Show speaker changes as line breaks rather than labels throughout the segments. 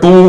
2।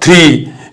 3।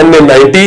NA90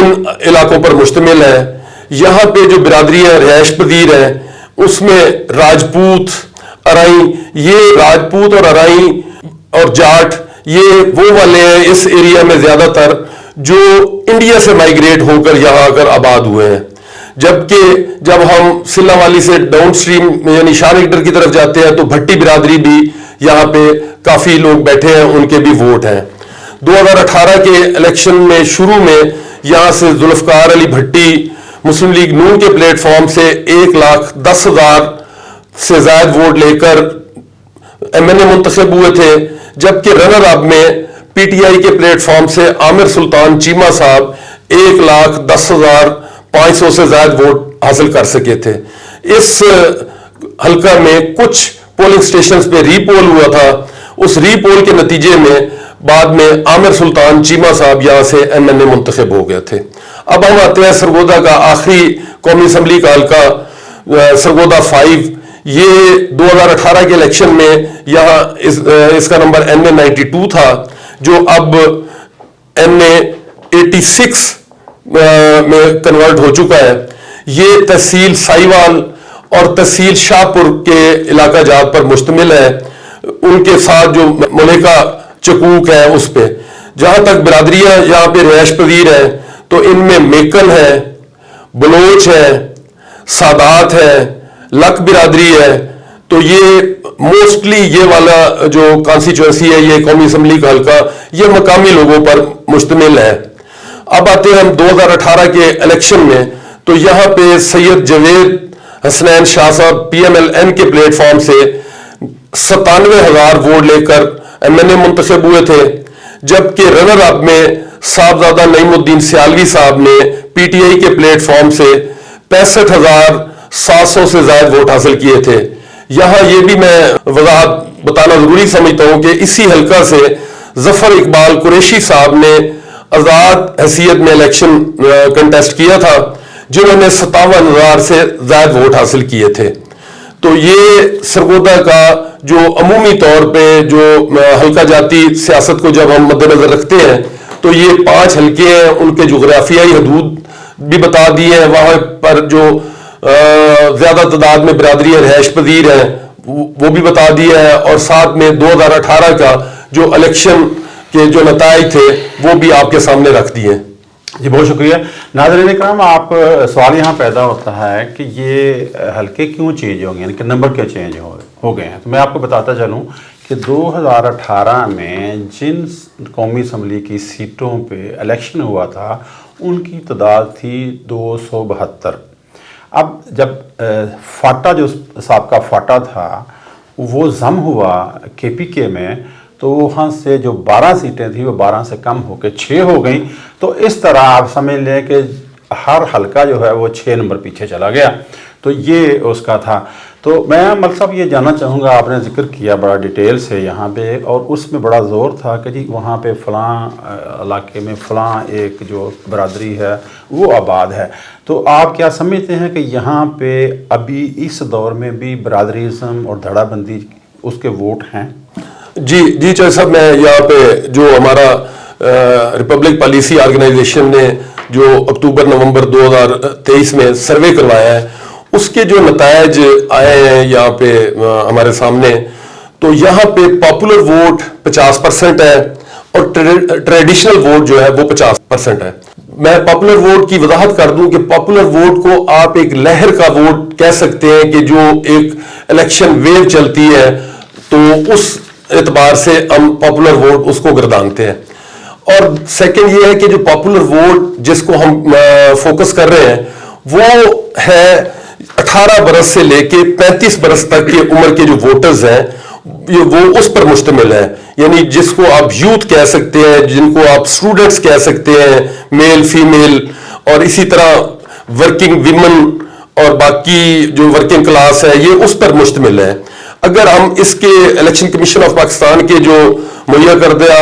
ان علاقوں پر مشتمل ہے. یہاں پہ جو برادریاں رہائش پذیر ہیں اس میں راجپوت، ارائی، یہ راجپوت اور ارائی اور جاٹ یہ وہ والے ہیں اس ایریا میں زیادہ تر جو انڈیا سے مائیگریٹ ہو کر یہاں آ کر آباد ہوئے ہیں. جبکہ جب ہم سلا والی سے ڈاؤن سٹریم یعنی شاہ نگٹر کی طرف جاتے ہیں تو بھٹی برادری بھی یہاں پہ کافی لوگ بیٹھے ہیں، ان کے بھی ووٹ ہیں. 2018 کے الیکشن میں شروع میں یہاں سے ذوالفقار علی بھٹی مسلم لیگ نون کے پلیٹ فارم سے 1,10,000 سے زائد ووٹ لے کر ایم این اے منتخب ہوئے تھے، جبکہ رنر اپ میں پی ٹی آئی کے پلیٹ فارم سے عامر سلطان چیمہ صاحب 1,10,500 سے زائد ووٹ حاصل کر سکے تھے. اس حلقہ میں کچھ پولنگ سٹیشنز پہ ری پول ہوا تھا. اس ری پول کے نتیجے میں بعد میں عامر سلطان چیمہ صاحب یہاں سے ایم این اے منتخب ہو گئے تھے. اب ہم آتے ہیں سرگودا کا آخری قومی اسمبلی کا حلقہ سرگودا 5. یہ 2018 کے الیکشن میں یہاں اس کا نمبر NA92 تھا جو اب NA86 میں کنورٹ ہو چکا ہے. یہ تحصیل سائیوال اور تحصیل شاہ پور کے علاقہ جات پر مشتمل ہے، ان کے ساتھ جو ملیکہ چکوک ہے اس پہ. جہاں تک برادریاں یہاں پہ رہائش پذیر ہیں تو ان میں میکن ہے، بلوچ ہے، سادات ہے، لک برادری ہے. تو یہ موسٹلی یہ والا جو کانسٹیچوئنسی ہے یہ قومی اسمبلی کا حلقہ یہ مقامی لوگوں پر مشتمل ہے. اب آتے ہیں ہم 2018 کے الیکشن میں تو یہاں پہ سید جوید حسنین شاہ صاحب PMLN کے پلیٹ فارم سے 97,000 ووٹ لے کر ایم این اے منتخب ہوئے تھے، جبکہ رنر اپ میں صاحبزادہ نعیم الدین سیالوی صاحب نے پی ٹی آئی کے پلیٹ فارم سے 65,700 سے زائد ووٹ حاصل کیے تھے. یہاں یہ بھی میں وضاحت بتانا ضروری سمجھتا ہوں کہ اسی حلقہ سے ظفر اقبال قریشی صاحب نے آزاد حیثیت میں الیکشن کنٹیسٹ کیا تھا، جنہوں نے 57,000 سے زائد ووٹ حاصل کیے تھے. تو یہ سرگودا کا جو عمومی طور پہ جو حلقہ جاتی سیاست کو جب ہم مد نظر رکھتے ہیں تو یہ 5 حلقے ہیں، ان کے جغرافیائی حدود بھی بتا دیے ہیں، وہاں پر جو زیادہ تعداد میں برادری رہائش پذیر ہیں وہ بھی بتا دیا ہے، اور ساتھ میں 2018 کا جو الیکشن کے جو نتائج تھے وہ بھی آپ کے سامنے رکھ دیے.
جی بہت شکریہ. ناظرین اکرام، آپ سوال یہاں پیدا ہوتا ہے کہ یہ حلقے کیوں چینج ہو گئے، یعنی کہ نمبر کیوں چینج ہو گئے ہیں. تو میں آپ کو بتاتا چلوں کہ 2018 میں جن قومی اسمبلی کی سیٹوں پہ الیکشن ہوا تھا ان کی تعداد تھی 272. اب جب فاٹا جو سابقہ فاٹا تھا وہ ضم ہوا KPK میں تو وہاں سے جو 12 سیٹیں تھیں وہ 12 سے کم ہو کے 6 ہو گئیں. تو اس طرح آپ سمجھ لیں کہ ہر حلقہ جو ہے وہ 6 نمبر پیچھے چلا گیا. تو یہ اس کا تھا. تو میں ملک صاحب یہ جاننا چاہوں گا، آپ نے ذکر کیا بڑا ڈیٹیل سے یہاں پہ، اور اس میں بڑا زور تھا کہ جی وہاں پہ فلاں علاقے میں فلاں ایک جو برادری ہے وہ آباد ہے. تو آپ کیا سمجھتے ہیں کہ یہاں پہ ابھی اس دور میں بھی برادریزم اور دھڑا بندی اس کے ووٹ ہیں؟
جی چاہے صاحب، میں یہاں پہ جو ہمارا ریپبلک پالیسی آرگنائزیشن نے جو اکتوبر نومبر 2023 میں سروے کروایا ہے اس کے جو نتائج آئے ہیں یہاں پہ ہمارے سامنے، تو یہاں پہ پاپولر ووٹ 50% ہے اور ٹریڈیشنل ووٹ جو ہے وہ 50% ہے. میں پاپولر ووٹ کی وضاحت کر دوں کہ پاپولر ووٹ کو آپ ایک لہر کا ووٹ کہہ سکتے ہیں کہ جو ایک الیکشن ویو چلتی ہے تو اس اعتبار سے ہم پاپولر ووٹ اس کو گردانتے ہیں. اور سیکنڈ یہ ہے کہ جو پاپولر ووٹ جس کو ہم فوکس کر رہے ہیں وہ ہے 18 برس سے لے کے 35 برس تک کی عمر کے جو ووٹرز ہیں وہ اس پر مشتمل ہے. یعنی جس کو آپ یوتھ کہہ سکتے ہیں، جن کو آپ اسٹوڈنٹس کہہ سکتے ہیں، میل فیمیل، اور اسی طرح ورکنگ ویمن اور باقی جو ورکنگ کلاس ہے یہ اس پر مشتمل ہے. اگر ہم اس کے الیکشن کمیشن آف پاکستان کے جو مہیا کردہ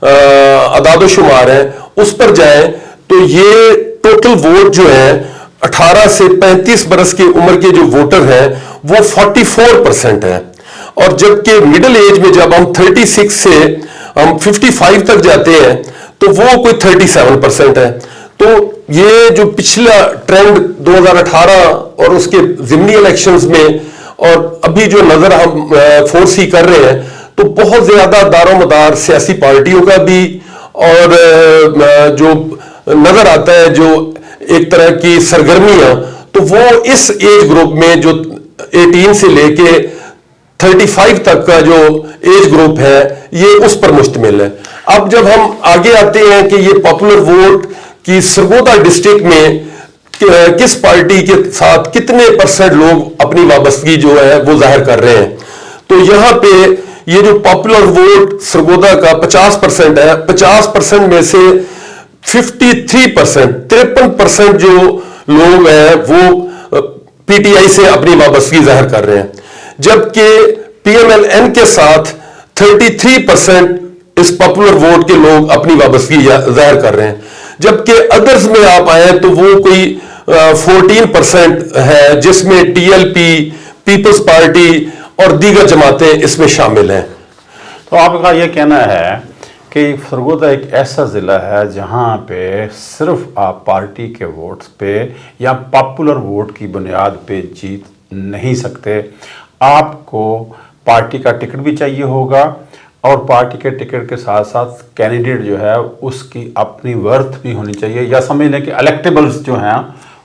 اعداد و شمار ہیں اس پر جائیں تو یہ ٹوٹل ووٹ جو ہے 18 سے 35 برس کی عمر کے جو ووٹر ہیں وہ 44% ہے. اور جبکہ مڈل ایج میں جب ہم 36 سے ہم 55 تک جاتے ہیں تو وہ کوئی 37% ہے. تو یہ جو پچھلا ٹرینڈ 2018 اور اس کے ضمنی الیکشنز میں اور ابھی جو نظر ہم فورسی کر رہے ہیں تو بہت زیادہ دار و مدار سیاسی پارٹیوں کا بھی اور جو نظر آتا ہے جو ایک طرح کی سرگرمیاں تو وہ اس ایج گروپ میں جو 18 سے لے کے 35 تک کا جو ایج گروپ ہے یہ اس پر مشتمل ہے. اب جب ہم آگے آتے ہیں کہ یہ پاپولر ووٹ کی سرگودا ڈسٹرکٹ میں کس پارٹی کے ساتھ کتنے % لوگ اپنی وابستگی جو ہے وہ ظاہر کر رہے ہیں, تو یہاں پہ یہ جو پاپولر ووٹ سرگودا کا 50% ہے, 50% میں سے 53% 53% جو لوگ ہیں وہ پی ٹی آئی سے اپنی وابستگی ظاہر کر رہے ہیں, جبکہ پی ایم ایل این کے ساتھ 33% اس پاپولر ووٹ کے لوگ اپنی وابستگی ظاہر کر رہے ہیں, جبکہ ادرز میں آپ آئیں تو وہ کوئی 14% ہے جس میں T L P, Peoples Party اور دیگر جماعتیں اس میں شامل ہیں.
تو آپ کا یہ کہنا ہے کہ سرگودا ایک ایسا ضلع ہے جہاں پہ صرف آپ پارٹی کے ووٹس پہ یا پاپولر ووٹ کی بنیاد پہ جیت نہیں سکتے, آپ کو پارٹی کا ٹکٹ بھی چاہیے ہوگا اور پارٹی کے ٹکٹ کے ساتھ ساتھ کینڈیڈیٹ جو ہے اس کی اپنی ورتھ بھی ہونی چاہیے, یا سمجھ لیں کہ الیکٹیبلز جو ہیں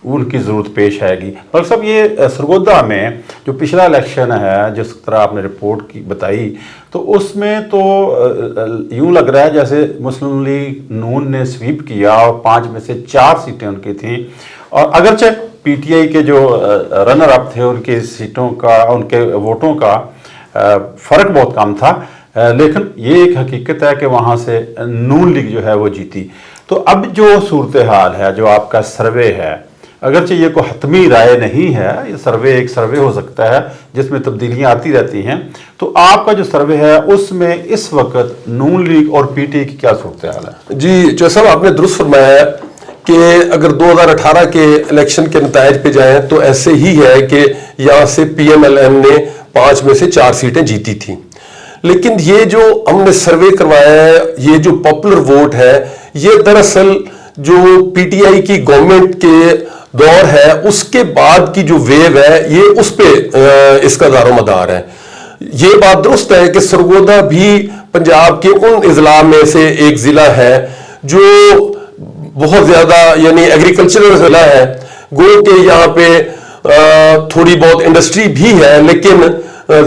ان کی ضرورت پیش آئے گی. ڈاکٹر صاحب یہ سرگودا میں جو پچھلا الیکشن ہے جس طرح آپ نے رپورٹ کی بتائی تو اس میں تو یوں لگ رہا ہے جیسے مسلم لیگ نون نے سویپ کیا اور 5 میں سے 4 سیٹیں ان کی تھیں, اور اگرچہ پی ٹی آئی کے جو رنر اپ تھے ان کی سیٹوں کا ان کے ووٹوں کا فرق بہت کم تھا, لیکن یہ ایک حقیقت ہے کہ وہاں سے نون لیگ جو ہے وہ جیتی. تو اب جو صورتحال ہے, جو آپ کا سروے ہے, اگرچہ یہ کوئی حتمی رائے نہیں ہے, یہ سروے ایک سروے ہو سکتا ہے جس میں تبدیلیاں آتی رہتی ہیں, تو آپ کا جو سروے ہے اس میں اس وقت نون لیگ اور پی ٹی آئی کی کیا صورتحال ہے؟
جی جو صاحب آپ نے درست فرمایا ہے کہ اگر 2018 کے الیکشن کے نتائج پہ جائیں تو ایسے ہی ہے کہ یہاں سے پی ایم ایل این نے 5 میں سے 4 سیٹیں جیتی تھیں, لیکن یہ جو ہم نے سروے کروایا ہے یہ جو پاپولر ووٹ ہے یہ دراصل جو پی ٹی آئی کی گورنمنٹ کے دور ہے اس کے بعد کی جو ویو ہے یہ اس پہ اس کا دار و مدار ہے. یہ بات درست ہے کہ سرگودا بھی پنجاب کے ان اضلاع میں سے ایک ضلع ہے جو بہت زیادہ یعنی ایگریکلچرل ضلع ہے, گو کہ یہاں پہ تھوڑی بہت انڈسٹری بھی ہے لیکن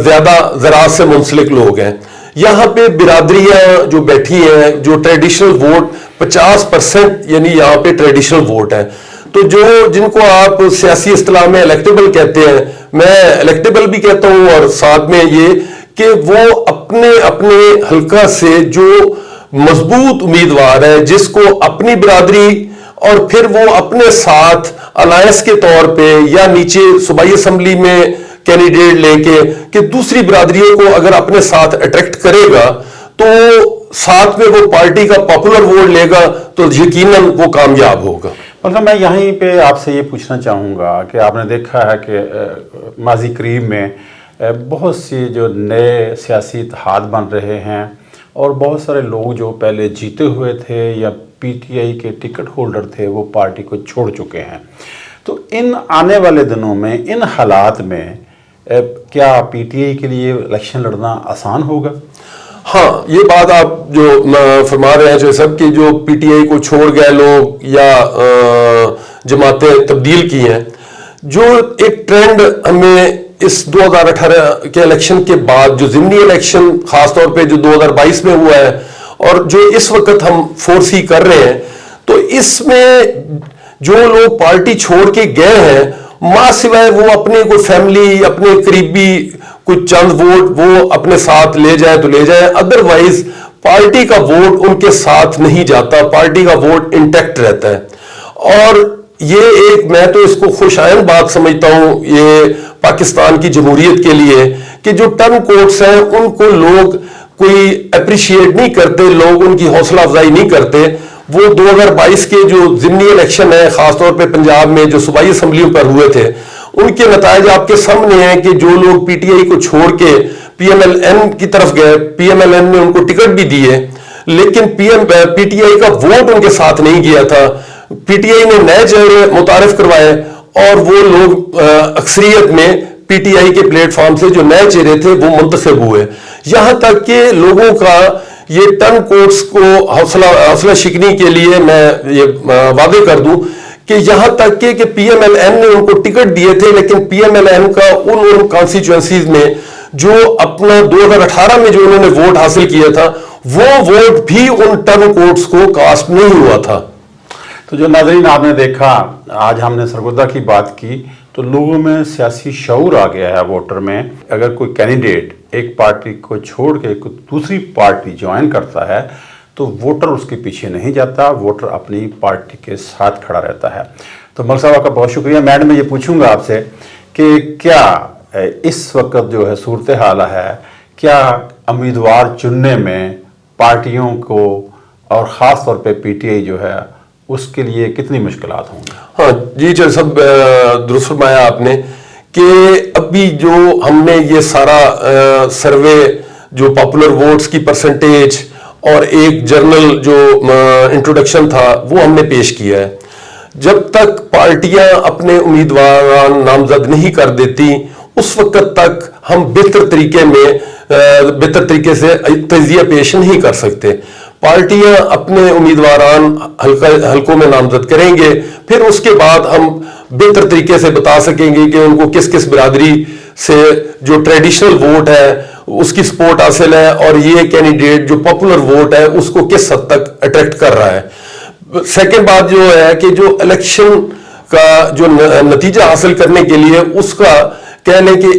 زیادہ زراعت سے منسلک لوگ ہیں. یہاں پہ برادریاں جو بیٹھی ہیں جو ٹریڈیشنل ووٹ 50% یعنی یہاں پہ ٹریڈیشنل ووٹ ہے, تو جو جن کو آپ سیاسی اصطلاح میں الیکٹیبل کہتے ہیں, میں الیکٹیبل بھی کہتا ہوں, اور ساتھ میں یہ کہ وہ اپنے اپنے حلقہ سے جو مضبوط امیدوار ہے جس کو اپنی برادری اور پھر وہ اپنے ساتھ الائنس کے طور پہ یا نیچے صوبائی اسمبلی میں کینڈیڈیٹ لے کے کہ دوسری برادریوں کو اگر اپنے ساتھ اٹریکٹ کرے گا تو ساتھ میں وہ پارٹی کا پاپولر ووٹ لے گا تو یقیناً وہ کامیاب ہوگا.
مطلب میں یہیں پہ آپ سے یہ پوچھنا چاہوں گا کہ آپ نے دیکھا ہے کہ ماضی قریب میں بہت سی جو نئے سیاسی اتحاد بن رہے ہیں اور بہت سارے لوگ جو پہلے جیتے ہوئے تھے یا پی ٹی آئی کے ٹکٹ ہولڈر تھے وہ پارٹی کو چھوڑ چکے ہیں, تو ان آنے والے دنوں میں ان حالات میں کیا پی ٹی آئی کے لیے الیکشن لڑنا آسان ہوگا؟
ہاں یہ بات آپ جو فرما رہے ہیں جو سب کی جو پی ٹی آئی کو چھوڑ گئے لوگ یا جماعتیں تبدیل کی ہیں, جو ایک ٹرینڈ ہمیں اس 2018 کے الیکشن کے بعد جو ضمنی الیکشن خاص طور پہ جو 2022 میں ہوا ہے اور جو اس وقت ہم فورسی کر رہے ہیں, تو اس میں جو لوگ پارٹی چھوڑ کے گئے ہیں ماں سوائے وہ اپنے کوئی فیملی اپنے قریبی کچھ چند ووٹ وہ اپنے ساتھ لے جائے تو لے جائے, ادروائز پارٹی کا ووٹ ان کے ساتھ نہیں جاتا, پارٹی کا ووٹ انٹیکٹ رہتا ہے. اور یہ ایک میں تو اس کو خوش آئند بات سمجھتا ہوں یہ پاکستان کی جمہوریت کے لیے کہ جو ٹرن کوٹس ہیں ان کو لوگ کوئی اپریشیٹ نہیں کرتے, لوگ ان کی حوصلہ افزائی نہیں کرتے. وہ 2022 کے جو ضمنی الیکشن ہے خاص طور پہ پنجاب میں جو صوبائی اسمبلیوں پر ہوئے تھے ان کے نتائج آپ کے سامنے ہیں کہ جو لوگ پی ٹی آئی کو چھوڑ کے پی ایم ایل این کی طرف گئے, پی ایم ایل این نے ان کو ٹکٹ بھی دیے لیکن پی ٹی آئی کا ووٹ ان کے ساتھ نہیں گیا تھا. پی ٹی آئی نے نئے چہرے متعارف کروائے اور وہ لوگ اکثریت میں پی ٹی آئی کے پلیٹ فارم سے جو نئے چہرے تھے وہ منتخب ہوئے، یہاں تک کہ لوگوں کا یہ ٹرن کوٹس کو حوصلہ شکنی کے لیے میں یہ وعدے کر دوں کہ یہاں تک کہ پی ایم ایل این نے ان کو ٹکٹ دیے تھے، لیکن پی ایم ایل این کا ان کانسٹیچوئنسیز میں جو اپنا 2018 میں جو انہوں نے ووٹ حاصل کیا تھا وہ ووٹ بھی ان ٹرن کوٹس کو کاسٹ نہیں ہوا تھا۔
تو جو ناظرین آپ نے دیکھا، آج ہم نے سرگودا کی بات کی تو لوگوں میں سیاسی شعور آ گیا ہے ووٹر میں۔ اگر کوئی کینڈیڈیٹ ایک پارٹی کو چھوڑ کے کوئی دوسری پارٹی جوائن کرتا ہے تو ووٹر اس کے پیچھے نہیں جاتا، ووٹر اپنی پارٹی کے ساتھ کھڑا رہتا ہے۔ تو ملک صاحب کا بہت شکریہ۔ میڈم میں یہ پوچھوں گا آپ سے کہ کیا اس وقت جو ہے صورتحال ہے، کیا امیدوار چننے میں پارٹیوں کو اور خاص طور پہ پی ٹی آئی جو ہے اس کے لیے کتنی مشکلات ہوں گی؟
ہاں جی چل صاحب، درست فرمایا آپ نے کہ ابھی جو ہم نے یہ سارا سروے جو پاپولر ووٹس کی پرسنٹیج اور ایک جرنل جو انٹروڈکشن تھا وہ ہم نے پیش کیا ہے، جب تک پارٹیاں اپنے امیدواران نامزد نہیں کر دیتی اس وقت تک ہم بہتر طریقے سے تجزیہ پیش نہیں کر سکتے۔ پارٹیاں اپنے امیدواران حلقوں میں نامزد کریں گے، پھر اس کے بعد ہم بہتر طریقے سے بتا سکیں گے کہ ان کو کس کس برادری سے جو ٹریڈیشنل ووٹ ہے اس کی سپورٹ حاصل ہے اور یہ کینڈیڈیٹ جو پاپولر ووٹ ہے اس کو کس حد تک اٹریکٹ کر رہا ہے۔ سیکنڈ بات جو ہے کہ جو الیکشن کا جو نتیجہ حاصل کرنے کے لیے اس کا کہہ لیں کہ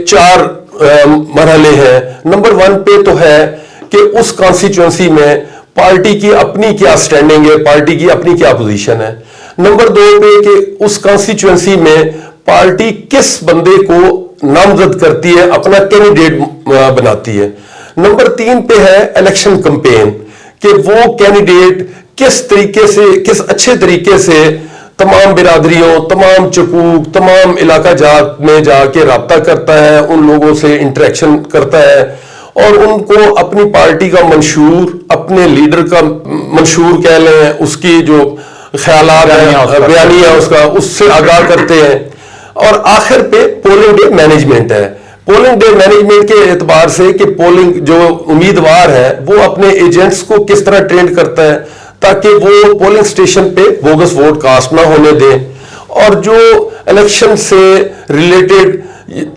4 مرحلے ہیں۔ نمبر 1 پہ تو ہے کہ اس کانسٹیچوئنسی میں پارٹی کی اپنی کیا سٹینڈنگ ہے، پارٹی کی اپنی کیا پوزیشن ہے۔ نمبر 2 پہ کہ اس کانسٹیچوئنسی میں پارٹی کس بندے کو نامزد کرتی ہے، اپنا کینڈیڈیٹ بناتی ہے۔ نمبر 3 پہ ہے الیکشن کمپین، کہ وہ کینڈیڈیٹ کس اچھے طریقے سے تمام برادریوں، تمام چکوک، تمام علاقہ جات میں جا کے رابطہ کرتا ہے، ان لوگوں سے انٹریکشن کرتا ہے اور ان کو اپنی پارٹی کا منشور، اپنے لیڈر کا منشور کہہ لیں، اس کی جو خیالات ہیں، بیانیہ اس سے آگاہ کرتے ہیں۔ اور آخر پہ پولنگ ڈے مینجمنٹ ہے۔ پولنگ ڈے مینجمنٹ کے اعتبار سے کہ پولنگ جو امیدوار ہے وہ اپنے ایجنٹس کو کس طرح ٹرینڈ کرتا ہے تاکہ وہ پولنگ سٹیشن پہ بوگس ووٹ کاسٹ نہ ہونے دیں، اور جو الیکشن سے ریلیٹڈ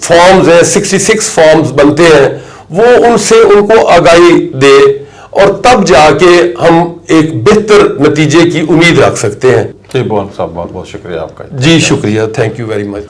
فارمز ہیں 66 فارمز بنتے ہیں وہ ان سے ان کو آگاہی دے، اور تب جا کے ہم ایک بہتر نتیجے کی امید رکھ سکتے ہیں۔
جی بول صاحب، بہت بہت شکریہ آپ کا۔
جی شکریہ، تھینک یو ویری مچ۔